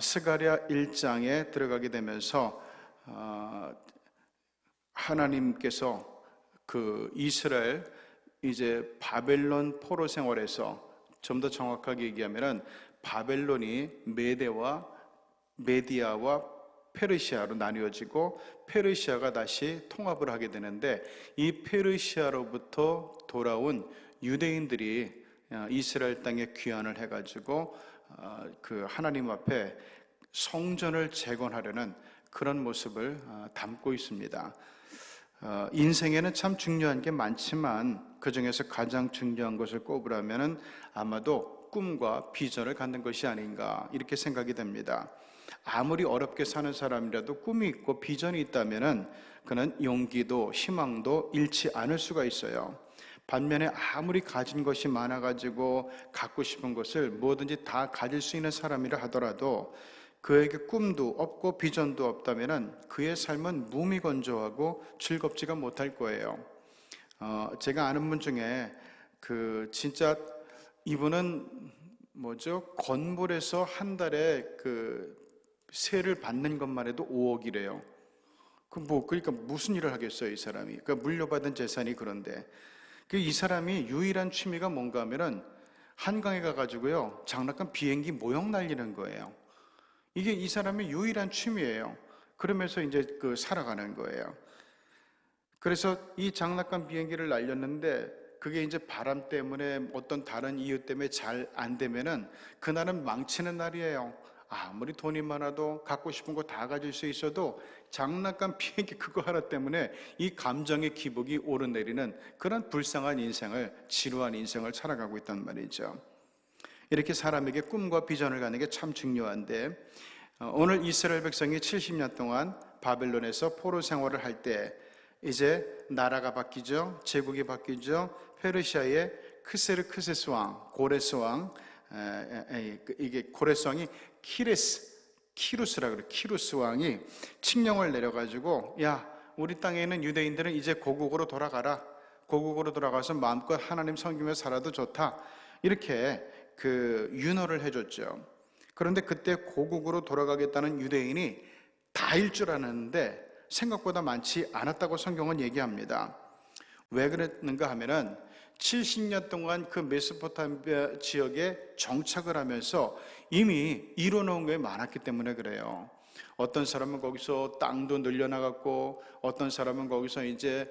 스가랴 1장에 들어가게 되면서 하나님께서 그 이스라엘 이제 바벨론 포로 생활에서 좀 더 정확하게 얘기하면은 바벨론이 메디아와 페르시아로 나뉘어지고 페르시아가 다시 통합을 하게 되는데, 이 페르시아로부터 돌아온 유대인들이 이스라엘 땅에 귀환을 해가지고 그 하나님 앞에 성전을 재건하려는 그런 모습을 담고 있습니다. 인생에는 참 중요한 게 많지만 그 중에서 가장 중요한 것을 꼽으라면 아마도 꿈과 비전을 갖는 것이 아닌가 이렇게 생각이 됩니다. 아무리 어렵게 사는 사람이라도 꿈이 있고 비전이 있다면 그는 용기도 희망도 잃지 않을 수가 있어요. 반면에 아무리 가진 것이 많아가지고 갖고 싶은 것을 뭐든지 다 가질 수 있는 사람이라 하더라도 그에게 꿈도 없고 비전도 없다면 그의 삶은 무미건조하고 즐겁지가 못할 거예요. 제가 아는 분 중에 진짜 이분은 건물에서 한 달에 세를 받는 것만 해도 5억이래요. 그러니까 무슨 일을 하겠어요, 이 사람이. 그러니까 물려받은 재산이. 그런데 이 사람이 유일한 취미가 뭔가 하면은 한강에 가가지고요, 장난감 비행기 모형 날리는 거예요. 이게 이 사람의 유일한 취미예요. 그러면서 이제 살아가는 거예요. 그래서 이 장난감 비행기를 날렸는데 그게 이제 바람 때문에 어떤 다른 이유 때문에 잘 안 되면은 그날은 망치는 날이에요. 아무리 돈이 많아도 갖고 싶은 거 다 가질 수 있어도 장난감 비행기 그거 하나 때문에 이 감정의 기복이 오르내리는 그런 불쌍한 인생을, 지루한 인생을 살아가고 있단 말이죠. 이렇게 사람에게 꿈과 비전을 갖는 게 참 중요한데, 오늘 이스라엘 백성이 70년 동안 바벨론에서 포로 생활을 할 때 이제 나라가 바뀌죠. 제국이 바뀌죠. 페르시아의 크세르크세스 왕, 고레스 왕, 이게 고레스 왕이 키루스라 그래. 키루스 왕이 칙령을 내려가지고, 야, 우리 땅에 있는 유대인들은 이제 고국으로 돌아가라. 고국으로 돌아가서 마음껏 하나님 섬기며 살아도 좋다. 이렇게 윤허를 해줬죠. 그런데 그때 고국으로 돌아가겠다는 유대인이 다일 줄 알았는데 생각보다 많지 않았다고 성경은 얘기합니다. 왜 그랬는가 하면은 70년 동안 그 메소포타미아 지역에 정착을 하면서 이미 이뤄놓은 게 많았기 때문에 그래요. 어떤 사람은 거기서 땅도 늘려나갔고, 어떤 사람은 거기서 이제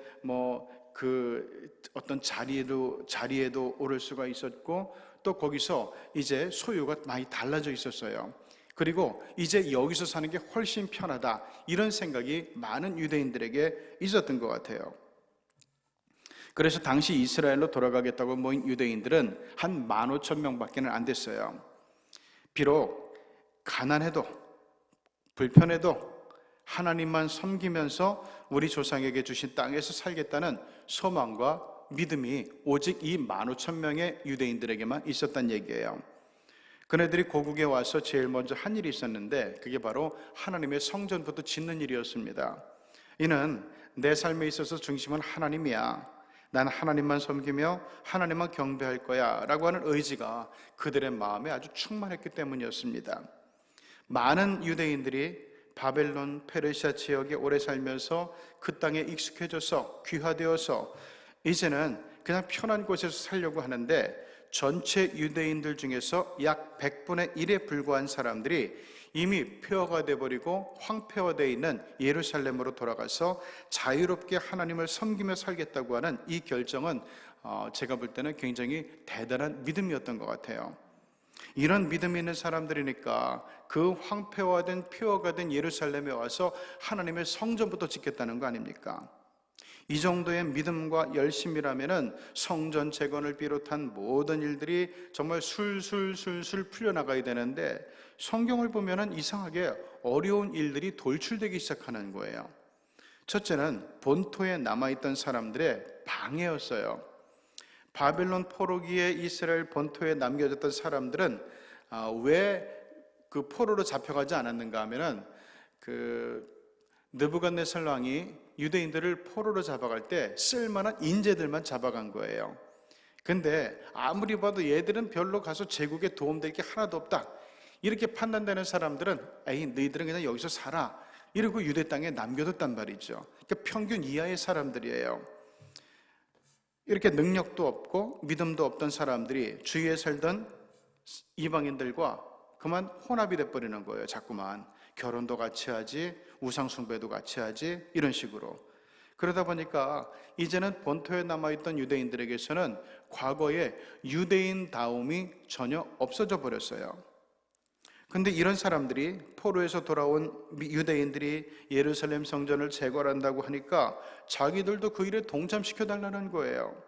어떤 자리에도 오를 수가 있었고, 또 거기서 이제 소유가 많이 달라져 있었어요. 그리고 이제 여기서 사는 게 훨씬 편하다, 이런 생각이 많은 유대인들에게 있었던 것 같아요. 그래서 당시 이스라엘로 돌아가겠다고 모인 유대인들은 한 15,000명밖에 안 됐어요. 비록 가난해도 불편해도 하나님만 섬기면서 우리 조상에게 주신 땅에서 살겠다는 소망과 믿음이 오직 이 15,000명의 유대인들에게만 있었단 얘기예요. 그네들이 고국에 와서 제일 먼저 한 일이 있었는데 그게 바로 하나님의 성전부터 짓는 일이었습니다. 이는 내 삶에 있어서 중심은 하나님이야, 난 하나님만 섬기며 하나님만 경배할 거야 라고 하는 의지가 그들의 마음에 아주 충만했기 때문이었습니다. 많은 유대인들이 바벨론, 페르시아 지역에 오래 살면서 그 땅에 익숙해져서 귀화되어서 이제는 그냥 편한 곳에서 살려고 하는데, 전체 유대인들 중에서 약 100분의 1에 불과한 사람들이 이미 폐허가 되어버리고 황폐화되어 있는 예루살렘으로 돌아가서 자유롭게 하나님을 섬기며 살겠다고 하는 이 결정은 제가 볼 때는 굉장히 대단한 믿음이었던 것 같아요. 이런 믿음이 있는 사람들이니까 그 황폐화된 폐허가 된 예루살렘에 와서 하나님의 성전부터 짓겠다는 거 아닙니까? 이 정도의 믿음과 열심이라면 성전 재건을 비롯한 모든 일들이 정말 술술 풀려나가야 되는데, 성경을 보면 이상하게 어려운 일들이 돌출되기 시작하는 거예요. 첫째는 본토에 남아있던 사람들의 방해였어요. 바벨론 포로기에 이스라엘 본토에 남겨졌던 사람들은 왜 그 포로로 잡혀가지 않았는가 하면은 느부갓네살 왕이 유대인들을 포로로 잡아갈 때 쓸만한 인재들만 잡아간 거예요. 근데 아무리 봐도 얘들은 별로 가서 제국에 도움될 게 하나도 없다, 이렇게 판단되는 사람들은 에이 너희들은 그냥 여기서 살아 이러고 유대 땅에 남겨뒀단 말이죠. 그러니까 평균 이하의 사람들이에요. 이렇게 능력도 없고 믿음도 없던 사람들이 주위에 살던 이방인들과 그만 혼합이 돼버리는 거예요. 자꾸만 결혼도 같이 하지, 우상 숭배도 같이 하지, 이런 식으로. 그러다 보니까 이제는 본토에 남아있던 유대인들에게서는 과거의 유대인다움이 전혀 없어져 버렸어요. 근데 이런 사람들이 포로에서 돌아온 유대인들이 예루살렘 성전을 재건한다고 하니까 자기들도 그 일에 동참시켜 달라는 거예요.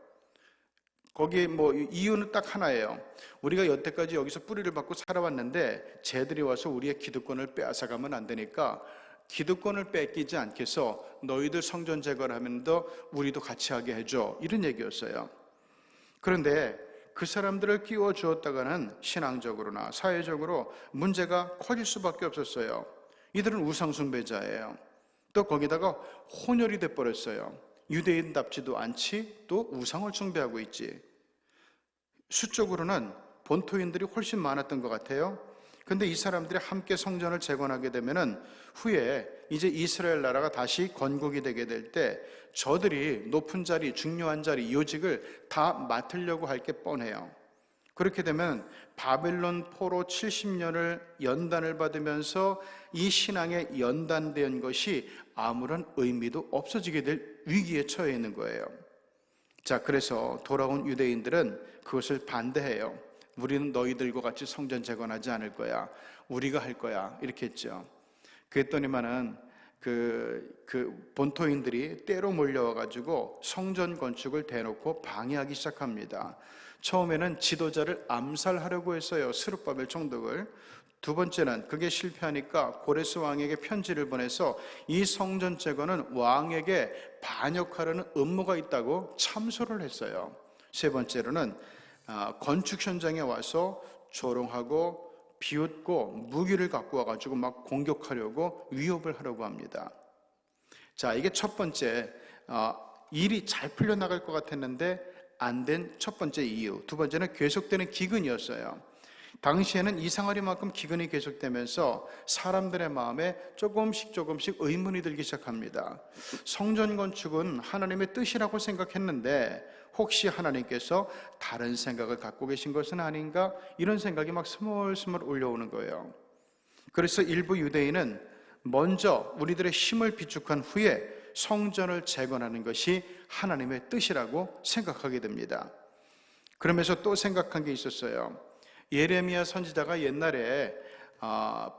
거기에 이유는 딱 하나예요. 우리가 여태까지 여기서 뿌리를 받고 살아왔는데 쟤들이 와서 우리의 기득권을 빼앗아가면 안 되니까 기득권을 뺏기지 않겠어. 너희들 성전 재건하면서 우리도 같이 하게 해줘. 이런 얘기였어요. 그런데 그 사람들을 끼워 주었다가는 신앙적으로나 사회적으로 문제가 커질 수밖에 없었어요. 이들은 우상숭배자예요. 또 거기다가 혼혈이 돼버렸어요. 유대인답지도 않지, 또 우상을 숭배하고 있지. 수적으로는 본토인들이 훨씬 많았던 것 같아요. 근데 이 사람들이 함께 성전을 재건하게 되면은 후에 이제 이스라엘 나라가 다시 건국이 되게 될 때 저들이 높은 자리, 중요한 자리, 요직을 다 맡으려고 할 게 뻔해요. 그렇게 되면 바벨론 포로 70년을 연단을 받으면서 이 신앙에 연단된 것이 아무런 의미도 없어지게 될 위기에 처해 있는 거예요. 자, 그래서 돌아온 유대인들은 그것을 반대해요. 우리는 너희들과 같이 성전 재건하지 않을 거야. 우리가 할 거야. 이렇게 했죠. 그랬더니만은 그 본토인들이 때로 몰려와가지고 성전 건축을 대놓고 방해하기 시작합니다. 처음에는 지도자를 암살하려고 했어요. 스룹바벨 총독을. 두 번째는 그게 실패하니까 고레스 왕에게 편지를 보내서 이 성전 재건은 왕에게 반역하려는 음모가 있다고 참소를 했어요. 세 번째로는 건축 현장에 와서 조롱하고 비웃고 무기를 갖고 와가지고 막 공격하려고 위협을 하려고 합니다. 자, 이게 첫 번째 일이 잘 풀려나갈 것 같았는데 안 된 첫 번째 이유. 두 번째는 계속되는 기근이었어요. 당시에는 이상하리만큼 기근이 계속되면서 사람들의 마음에 조금씩 의문이 들기 시작합니다. 성전 건축은 하나님의 뜻이라고 생각했는데 혹시 하나님께서 다른 생각을 갖고 계신 것은 아닌가? 이런 생각이 막 스물스물 올려오는 거예요. 그래서 일부 유대인은 먼저 우리들의 힘을 비축한 후에 성전을 재건하는 것이 하나님의 뜻이라고 생각하게 됩니다. 그러면서 또 생각한 게 있었어요. 예레미야 선지자가 옛날에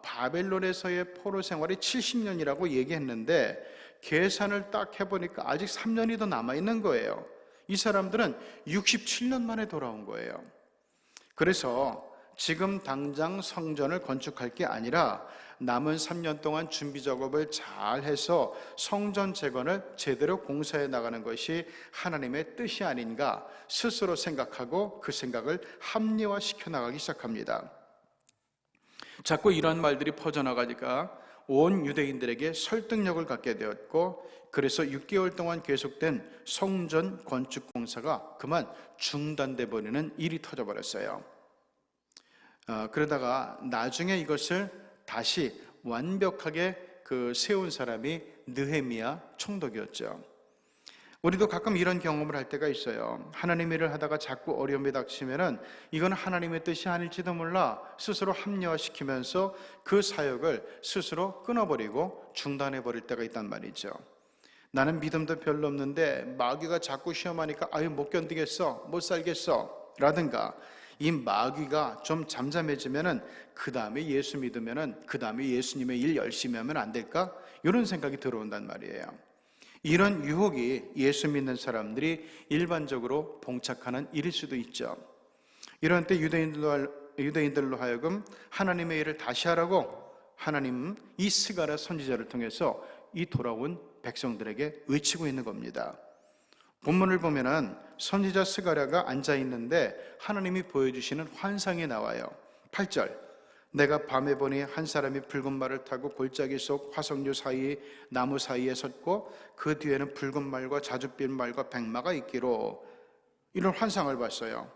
바벨론에서의 포로 생활이 70년이라고 얘기했는데 계산을 딱 해보니까 아직 3년이 더 남아있는 거예요. 이 사람들은 67년 만에 돌아온 거예요. 그래서 지금 당장 성전을 건축할 게 아니라 남은 3년 동안 준비 작업을 잘 해서 성전 재건을 제대로 공사해 나가는 것이 하나님의 뜻이 아닌가 스스로 생각하고 그 생각을 합리화시켜 나가기 시작합니다. 자꾸 이런 말들이 퍼져나가니까 온 유대인들에게 설득력을 갖게 되었고, 그래서 6개월 동안 계속된 성전 건축 공사가 그만 중단돼 버리는 일이 터져버렸어요. 그러다가 나중에 이것을 다시 완벽하게 세운 사람이 느헤미야 총독이었죠. 우리도 가끔 이런 경험을 할 때가 있어요. 하나님의 일을 하다가 자꾸 어려움이 닥치면은 이건 하나님의 뜻이 아닐지도 몰라 스스로 합리화시키면서 그 사역을 스스로 끊어버리고 중단해버릴 때가 있단 말이죠. 나는 믿음도 별로 없는데 마귀가 자꾸 시험하니까 아유 못 견디겠어, 못 살겠어 라든가, 이 마귀가 좀 잠잠해지면은 그 다음에 예수 믿으면은 그 다음에 예수님의 일 열심히 하면 안 될까? 이런 생각이 들어온단 말이에요. 이런 유혹이 예수 믿는 사람들이 일반적으로 봉착하는 일일 수도 있죠. 이런 때 유대인들로 하여금 하나님의 일을 다시 하라고 하나님은 이 스가랴 선지자를 통해서 이 돌아온 백성들에게 외치고 있는 겁니다. 본문을 보면은 선지자 스가랴가 앉아있는데 하나님이 보여주시는 환상이 나와요. 8절, 내가 밤에 보니 한 사람이 붉은 말을 타고 골짜기 속 화석류 사이 나무 사이에 섰고 그 뒤에는 붉은 말과 자줏빛 말과 백마가 있기로, 이런 환상을 봤어요.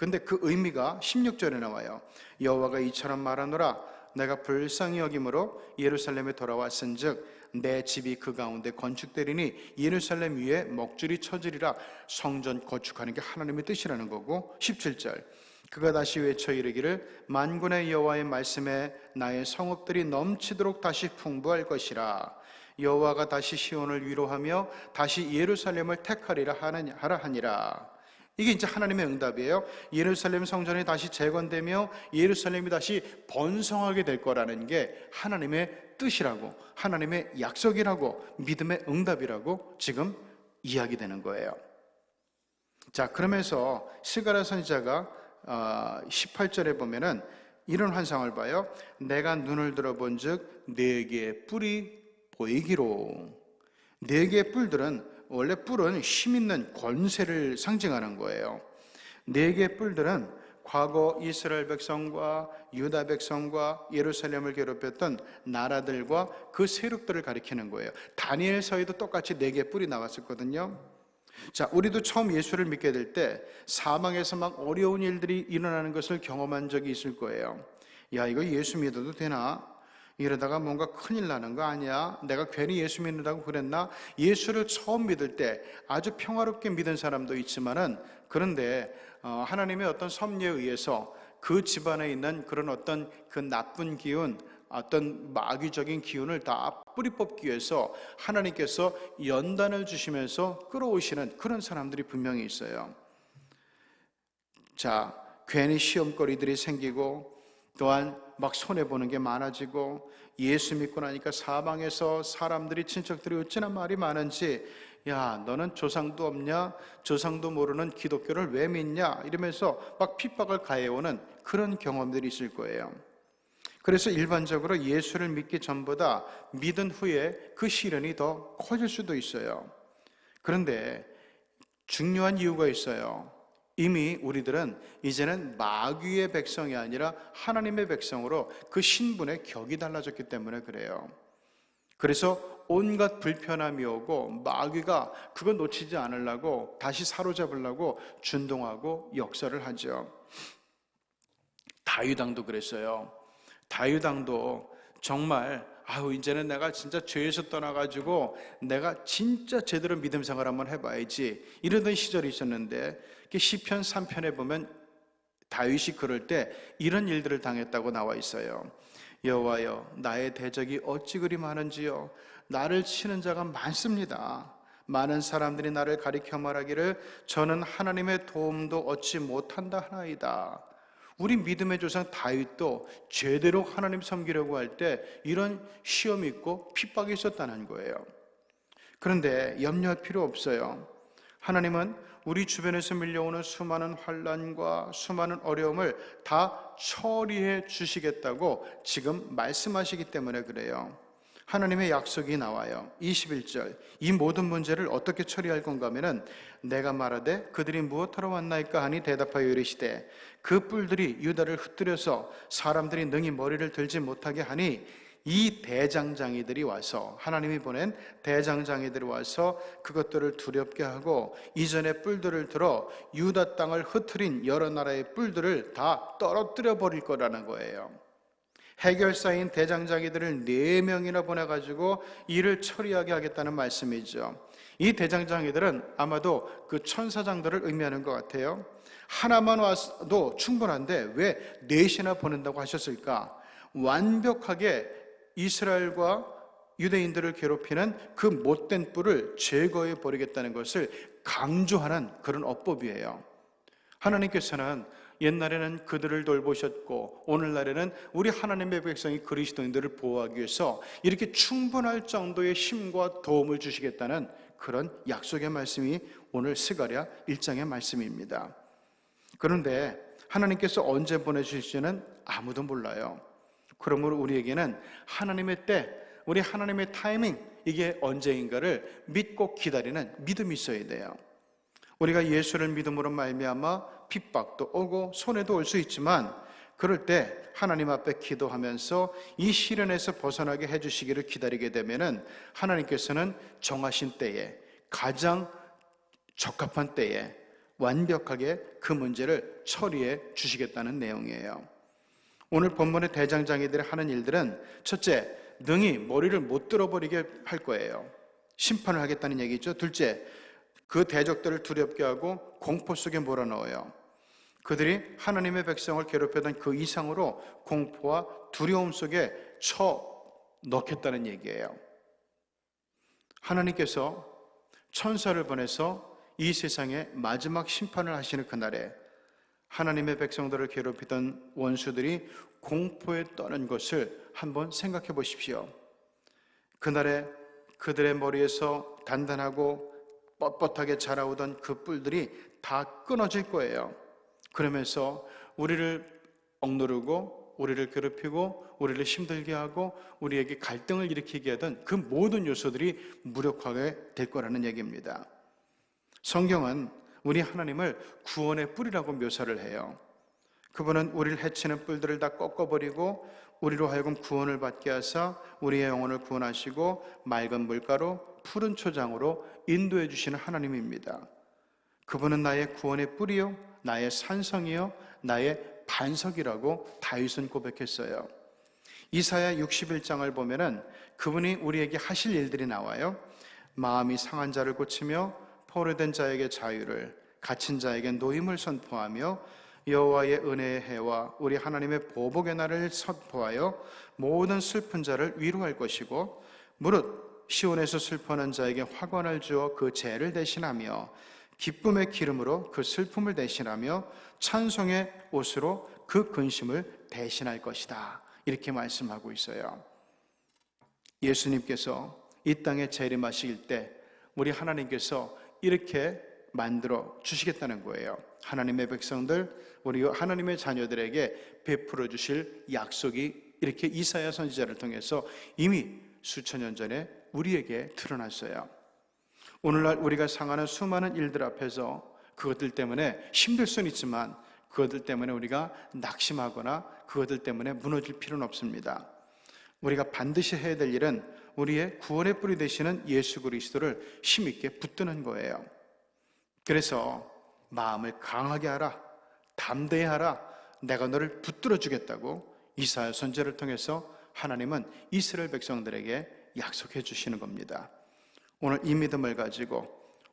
근데 그 의미가 16절에 나와요. 여호와가 이처럼 말하노라. 내가 불쌍히 여김으로 예루살렘에 돌아왔은즉 내 집이 그 가운데 건축되리니 예루살렘 위에 먹줄이 쳐지리라. 성전 건축하는 게 하나님의 뜻이라는 거고, 17절 그가 다시 외쳐 이르기를 만군의 여호와의 말씀에 나의 성읍들이 넘치도록 다시 풍부할 것이라. 여호와가 다시 시온을 위로하며 다시 예루살렘을 택하리라 하라 하니라. 이게 이제 하나님의 응답이에요. 예루살렘 성전이 다시 재건되며 예루살렘이 다시 번성하게 될 거라는 게 하나님의 뜻이라고, 하나님의 약속이라고, 믿음의 응답이라고 지금 이야기되는 거예요. 자, 그러면서 스가랴 선지자가 18절에 보면은 이런 환상을 봐요. 내가 눈을 들어본 즉 네 개의 뿔이 보이기로. 네 개의 뿔들은, 원래 뿔은 힘있는 권세를 상징하는 거예요. 네 개의 뿔들은 과거 이스라엘 백성과 유다 백성과 예루살렘을 괴롭혔던 나라들과 그 세력들을 가리키는 거예요. 다니엘서에도 똑같이 네 개의 뿔이 나왔었거든요. 자, 우리도 처음 예수를 믿게 될 때 사방에서 막 어려운 일들이 일어나는 것을 경험한 적이 있을 거예요. 야, 이거 예수 믿어도 되나? 이러다가 뭔가 큰일 나는 거 아니야? 내가 괜히 예수 믿는다고 그랬나? 예수를 처음 믿을 때 아주 평화롭게 믿은 사람도 있지만은, 그런데 하나님의 어떤 섭리에 의해서 그 집안에 있는 그런 어떤 그 나쁜 기운, 어떤 마귀적인 기운을 다 뿌리 뽑기 위해서 하나님께서 연단을 주시면서 끌어오시는 그런 사람들이 분명히 있어요. 자, 괜히 시험거리들이 생기고, 또한 막 손해보는 게 많아지고, 예수 믿고 나니까 사방에서 사람들이, 친척들이 어찌나 말이 많은지, 야, 너는 조상도 없냐? 조상도 모르는 기독교를 왜 믿냐? 이러면서 막 핍박을 가해오는 그런 경험들이 있을 거예요. 그래서 일반적으로 예수를 믿기 전보다 믿은 후에 그 시련이 더 커질 수도 있어요. 그런데 중요한 이유가 있어요. 이미 우리들은 이제는 마귀의 백성이 아니라 하나님의 백성으로 그 신분의 격이 달라졌기 때문에 그래요. 그래서 온갖 불편함이 오고 마귀가 그거 놓치지 않으려고 다시 사로잡으려고 준동하고 역사를 하죠. 다윗 왕도 그랬어요. 다윗 왕도 정말 이제는 내가 진짜 죄에서 떠나가지고 내가 진짜 제대로 믿음 생활 한번 해봐야지 이러던 시절이 있었는데, 시편 3편에 보면 다윗이 그럴 때 이런 일들을 당했다고 나와 있어요. 여호와여, 나의 대적이 어찌 그리 많은지요. 나를 치는 자가 많습니다. 많은 사람들이 나를 가리켜 말하기를 저는 하나님의 도움도 얻지 못한다 하나이다. 우리 믿음의 조상 다윗도 제대로 하나님 섬기려고 할 때 이런 시험이 있고 핍박이 있었다는 거예요. 그런데 염려할 필요 없어요. 하나님은 우리 주변에서 밀려오는 수많은 환난과 수많은 어려움을 다 처리해 주시겠다고 지금 말씀하시기 때문에 그래요. 하나님의 약속이 나와요. 21절, 이 모든 문제를 어떻게 처리할 건가 하면은 내가 말하되 그들이 무엇하러 왔나이까 하니 대답하여 이르시되 그 뿔들이 유다를 흩뜨려서 사람들이 능히 머리를 들지 못하게 하니 이 대장장이들이 와서, 하나님이 보낸 대장장이들이 와서 그것들을 두렵게 하고 이전의 뿔들을 들어 유다 땅을 흩트린 여러 나라의 뿔들을 다 떨어뜨려 버릴 거라는 거예요. 해결사인 대장장이들을 4명이나 보내가지고 일을 처리하게 하겠다는 말씀이죠. 이 대장장이들은 아마도 그 천사장들을 의미하는 것 같아요. 하나만 와도 충분한데 왜 4이나 보낸다고 하셨을까? 완벽하게 이스라엘과 유대인들을 괴롭히는 그 못된 뿔을 제거해 버리겠다는 것을 강조하는 그런 어법이에요. 하나님께서는 옛날에는 그들을 돌보셨고 오늘날에는 우리 하나님의 백성이 그리스도인들을 보호하기 위해서 이렇게 충분할 정도의 힘과 도움을 주시겠다는 그런 약속의 말씀이 오늘 스가랴 1장의 말씀입니다. 그런데 하나님께서 언제 보내주실지는 아무도 몰라요. 그러므로 우리에게는 하나님의 때, 우리 하나님의 타이밍, 이게 언제인가를 믿고 기다리는 믿음이 있어야 돼요. 우리가 예수를 믿음으로 말미암아 핍박도 오고 손해도 올 수 있지만, 그럴 때 하나님 앞에 기도하면서 이 시련에서 벗어나게 해주시기를 기다리게 되면은 하나님께서는 정하신 때에, 가장 적합한 때에 완벽하게 그 문제를 처리해 주시겠다는 내용이에요. 오늘 본문의 대장장이들이 하는 일들은 첫째, 능히 머리를 못 들어버리게 할 거예요. 심판을 하겠다는 얘기죠. 둘째, 그 대적들을 두렵게 하고 공포 속에 몰아넣어요. 그들이 하나님의 백성을 괴롭혔던 그 이상으로 공포와 두려움 속에 넣겠다는 얘기예요. 하나님께서 천사를 보내서 이 세상에 마지막 심판을 하시는 그날에 하나님의 백성들을 괴롭히던 원수들이 공포에 떠는 것을 한번 생각해 보십시오. 그날에 그들의 머리에서 단단하고 뻣뻣하게 자라오던 그 뿔들이 다 끊어질 거예요. 그러면서 우리를 억누르고 우리를 괴롭히고 우리를 힘들게 하고 우리에게 갈등을 일으키게 하던 그 모든 요소들이 무력화가 될 거라는 얘기입니다. 성경은 우리 하나님을 구원의 뿔이라고 묘사를 해요. 그분은 우리를 해치는 뿔들을 다 꺾어버리고 우리로 하여금 구원을 받게 하사 우리의 영혼을 구원하시고 맑은 물가로 푸른 초장으로 인도해 주시는 하나님입니다. 그분은 나의 구원의 뿔이요 나의 산성이요 나의 반석이라고 다윗은 고백했어요. 이사야 61장을 보면은 그분이 우리에게 하실 일들이 나와요. 마음이 상한 자를 고치며 포로된 자에게 자유를, 갇힌 자에게 노임을 선포하며 여호와의 은혜의 해와 우리 하나님의 보복의 날을 선포하여 모든 슬픈 자를 위로할 것이고 무릇 시온에서 슬퍼하는 자에게 화관을 주어 그 죄를 대신하며 기쁨의 기름으로 그 슬픔을 대신하며 찬송의 옷으로 그 근심을 대신할 것이다. 이렇게 말씀하고 있어요. 예수님께서 이 땅에 재림하실 때 우리 하나님께서 이렇게 만들어 주시겠다는 거예요. 하나님의 백성들, 우리 하나님의 자녀들에게 베풀어 주실 약속이 이렇게 이사야 선지자를 통해서 이미 수천 년 전에 우리에게 드러났어요. 오늘날 우리가 상하는 수많은 일들 앞에서 그것들 때문에 힘들 수는 있지만 그것들 때문에 우리가 낙심하거나 그것들 때문에 무너질 필요는 없습니다. 우리가 반드시 해야 될 일은 우리의 구원의 뿌리 되시는 예수 그리스도를 힘있게 붙드는 거예요. 그래서 마음을 강하게 하라, 담대히 하라, 내가 너를 붙들어 주겠다고 이사야 선지자를 통해서 하나님은 이스라엘 백성들에게 약속해 주시는 겁니다. 오늘 이 믿음을 가지고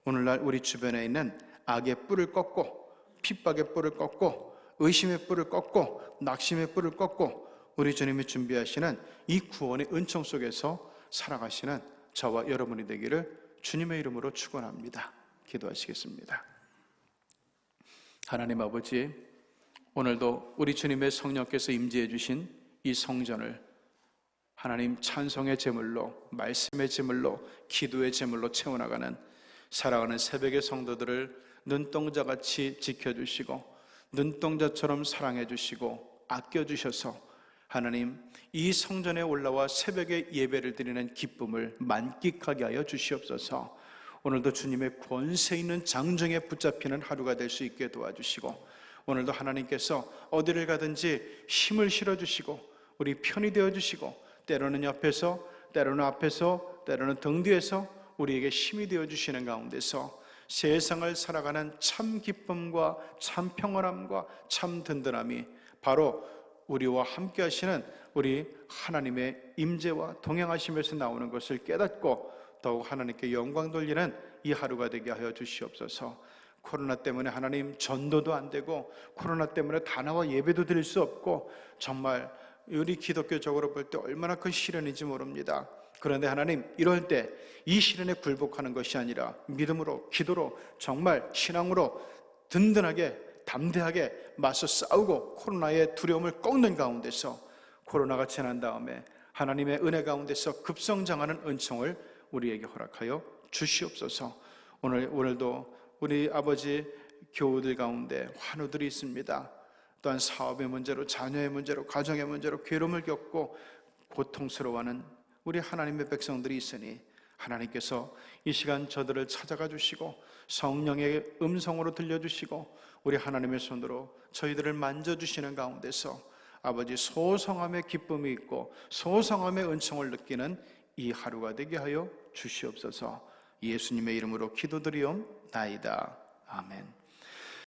오늘날 우리 주변에 있는 악의 뿔을 꺾고 핍박의 뿔을 꺾고 의심의 뿔을 꺾고 낙심의 뿔을 꺾고 우리 주님이 준비하시는 이 구원의 은총 속에서 살아가시는 저와 여러분이 되기를 주님의 이름으로 축원합니다. 기도하시겠습니다. 하나님 아버지, 오늘도 우리 주님의 성령께서 임재해 주신 이 성전을 하나님 찬송의 제물로, 말씀의 제물로, 기도의 제물로 채워나가는 살아가는 새벽의 성도들을 눈동자같이 지켜주시고 눈동자처럼 사랑해 주시고 아껴주셔서 하나님 이 성전에 올라와 새벽에 예배를 드리는 기쁨을 만끽하게 하여 주시옵소서. 오늘도 주님의 권세 있는 장정에 붙잡히는 하루가 될 수 있게 도와주시고 오늘도 하나님께서 어디를 가든지 힘을 실어주시고 우리 편이 되어주시고 때로는 옆에서 때로는 앞에서 때로는 등 뒤에서 우리에게 힘이 되어주시는 가운데서 세상을 살아가는 참 기쁨과 참 평안함과 참 든든함이 바로 우리와 함께 하시는 우리 하나님의 임재와 동행하심에서 나오는 것을 깨닫고 더욱 하나님께 영광 돌리는 이 하루가 되게 하여 주시옵소서. 코로나 때문에 하나님 전도도 안 되고 코로나 때문에 다 나와 예배도 드릴 수 없고 정말 우리 기독교적으로 볼 때 얼마나 큰 시련인지 모릅니다. 그런데 하나님 이럴 때 이 시련에 굴복하는 것이 아니라 믿음으로 기도로 정말 신앙으로 든든하게 담대하게 맞서 싸우고 코로나의 두려움을 꺾는 가운데서 코로나가 지난 다음에 하나님의 은혜 가운데서 급성장하는 은총을 우리에게 허락하여 주시옵소서. 오늘도 우리 아버지 교우들 가운데 환우들이 있습니다. 또한 사업의 문제로 자녀의 문제로 가정의 문제로 괴로움을 겪고 고통스러워하는 우리 하나님의 백성들이 있으니 하나님께서 이 시간 저들을 찾아가 주시고 성령의 음성으로 들려주시고 우리 하나님의 손으로 저희들을 만져주시는 가운데서 아버지 소성함의 기쁨이 있고 소성함의 은총을 느끼는 이 하루가 되게 하여 주시옵소서. 예수님의 이름으로 기도드리옵나이다. 아멘.